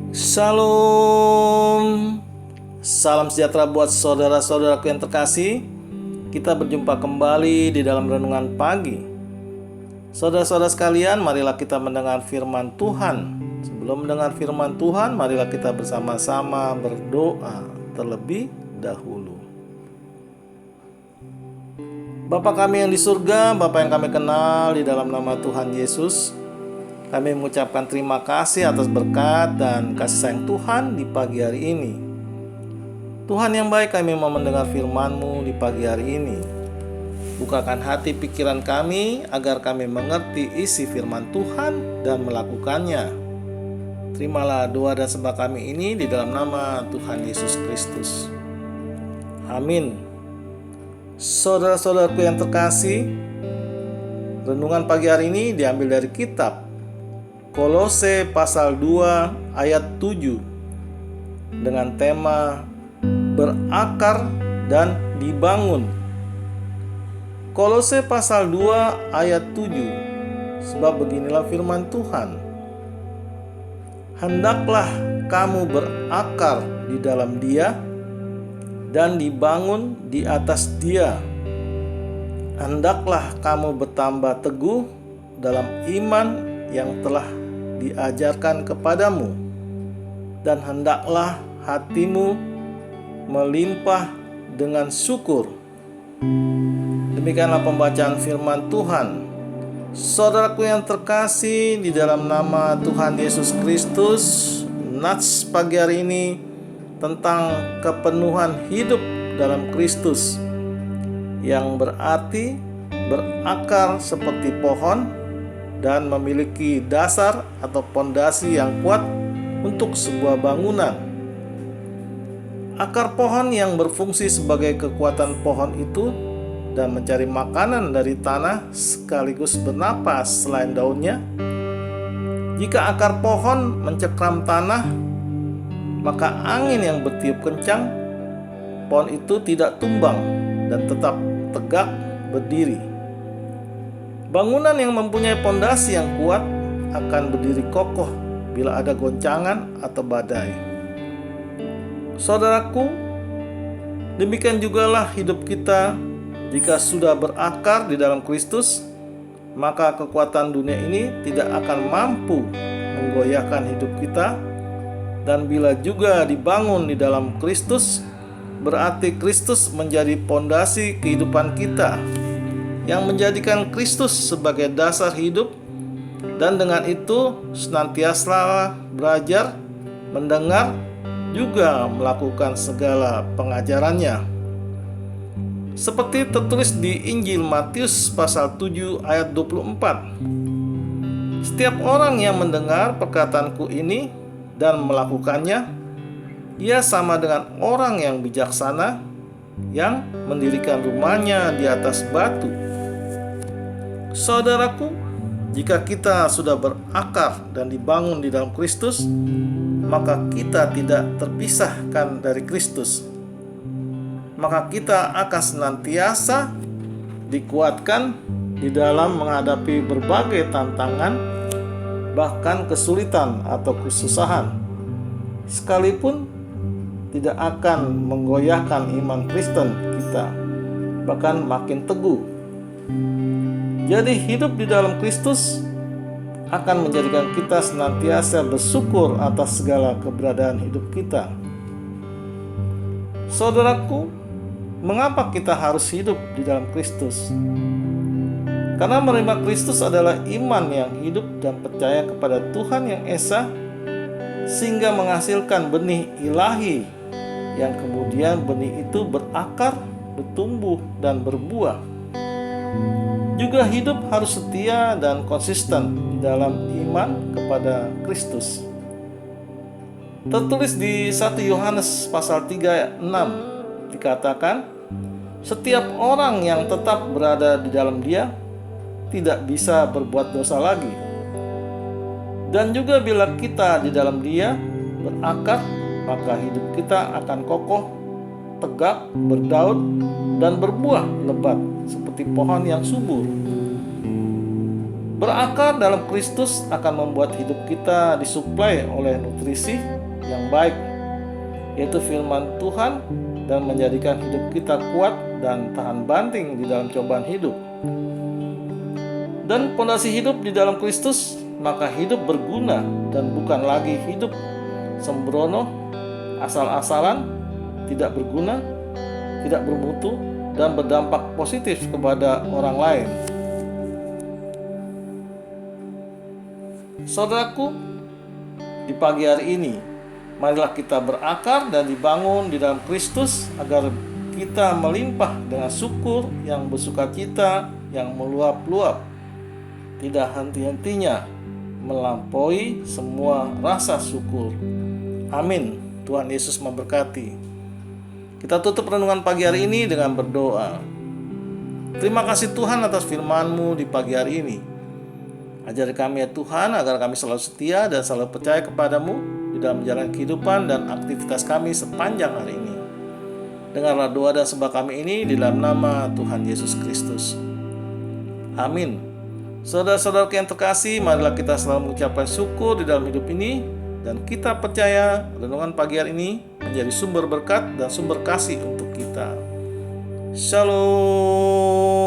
Shalom. Salam sejahtera buat saudara-saudaraku yang terkasih. Kita berjumpa kembali di dalam renungan pagi. Saudara-saudara sekalian, marilah kita mendengar firman Tuhan. Sebelum mendengar firman Tuhan, marilah kita bersama-sama berdoa terlebih dahulu. Bapa kami yang di surga, Bapa yang kami kenal di dalam nama Tuhan Yesus, kami mengucapkan terima kasih atas berkat dan kasih sayang Tuhan di pagi hari ini. Tuhan yang baik, kami mau mendengar firman-Mu di pagi hari ini. Bukakan hati pikiran kami agar kami mengerti isi firman Tuhan dan melakukannya. Terimalah doa dan sembah kami ini di dalam nama Tuhan Yesus Kristus. Amin. Saudara-saudaraku yang terkasih, renungan pagi hari ini diambil dari kitab Kolose pasal 2 ayat 7 dengan tema berakar dan dibangun. Kolose pasal 2 ayat 7, sebab beginilah firman Tuhan. Hendaklah kamu berakar di dalam Dia dan dibangun di atas Dia. Hendaklah kamu bertambah teguh dalam iman yang telah diajarkan kepadamu, dan hendaklah hatimu melimpah dengan syukur. Demikianlah pembacaan firman Tuhan. Saudaraku yang terkasih di dalam nama Tuhan Yesus Kristus, nats pagi hari ini tentang kepenuhan hidup dalam Kristus, yang berarti berakar seperti pohon dan memiliki dasar atau pondasi yang kuat untuk sebuah bangunan. Akar pohon yang berfungsi sebagai kekuatan pohon itu dan mencari makanan dari tanah sekaligus bernapas selain daunnya. Jika akar pohon mencekram tanah, maka angin yang bertiup kencang, pohon itu tidak tumbang dan tetap tegak berdiri. Bangunan yang mempunyai pondasi yang kuat akan berdiri kokoh bila ada goncangan atau badai. Saudaraku, demikian jugalah hidup kita. Jika sudah berakar di dalam Kristus, maka kekuatan dunia ini tidak akan mampu menggoyahkan hidup kita. Dan bila juga dibangun di dalam Kristus, berarti Kristus menjadi pondasi kehidupan kita, yang menjadikan Kristus sebagai dasar hidup, dan dengan itu senantiasa belajar, mendengar, juga melakukan segala pengajarannya. Seperti tertulis di Injil Matius pasal 7 ayat 24. Setiap orang yang mendengar perkataanku ini dan melakukannya, ia sama dengan orang yang bijaksana yang mendirikan rumahnya di atas batu. Saudaraku, jika kita sudah berakar dan dibangun di dalam Kristus, maka kita tidak terpisahkan dari Kristus. Maka kita akan senantiasa dikuatkan di dalam menghadapi berbagai tantangan, bahkan kesulitan atau kesusahan, sekalipun tidak akan menggoyahkan iman Kristen kita, bahkan makin teguh. Jadi hidup di dalam Kristus akan menjadikan kita senantiasa bersyukur atas segala keberadaan hidup kita. Saudaraku, mengapa kita harus hidup di dalam Kristus? Karena menerima Kristus adalah iman yang hidup dan percaya kepada Tuhan yang Esa, sehingga menghasilkan benih ilahi, yang kemudian benih itu berakar, bertumbuh, dan berbuah. Juga hidup harus setia dan konsisten di dalam iman kepada Kristus. Tertulis di 1 Yohanes pasal 3 ayat 6 dikatakan, setiap orang yang tetap berada di dalam Dia tidak bisa berbuat dosa lagi. Dan juga bila kita di dalam Dia berakar, maka hidup kita akan kokoh, tegak, berdaun, dan berbuah lebat seperti pohon yang subur. Berakar dalam Kristus akan membuat hidup kita disuplai oleh nutrisi yang baik, yaitu firman Tuhan, dan menjadikan hidup kita kuat dan tahan banting di dalam cobaan hidup. Dan pondasi hidup di dalam Kristus, maka hidup berguna dan bukan lagi hidup sembrono, asal-asalan, tidak berguna, tidak bermutu, dan berdampak positif kepada orang lain. Saudaraku, di pagi hari ini, marilah kita berakar dan dibangun di dalam Kristus agar kita melimpah dengan syukur yang bersukacita, yang meluap-luap, tidak henti-hentinya, melampaui semua rasa syukur. Amin. Tuhan Yesus memberkati. Kita tutup renungan pagi hari ini dengan berdoa. Terima kasih Tuhan atas firman-Mu di pagi hari ini. Ajari kami ya Tuhan, agar kami selalu setia dan selalu percaya kepadamu di dalam menjalani kehidupan dan aktivitas kami sepanjang hari ini. Dengarlah doa dan sembah kami ini di dalam nama Tuhan Yesus Kristus. Amin. Saudara-saudara yang terkasih, marilah kita selalu mengucapkan syukur di dalam hidup ini, dan kita percaya renungan pagi hari ini menjadi sumber berkat dan sumber kasih untuk kita. Shalom.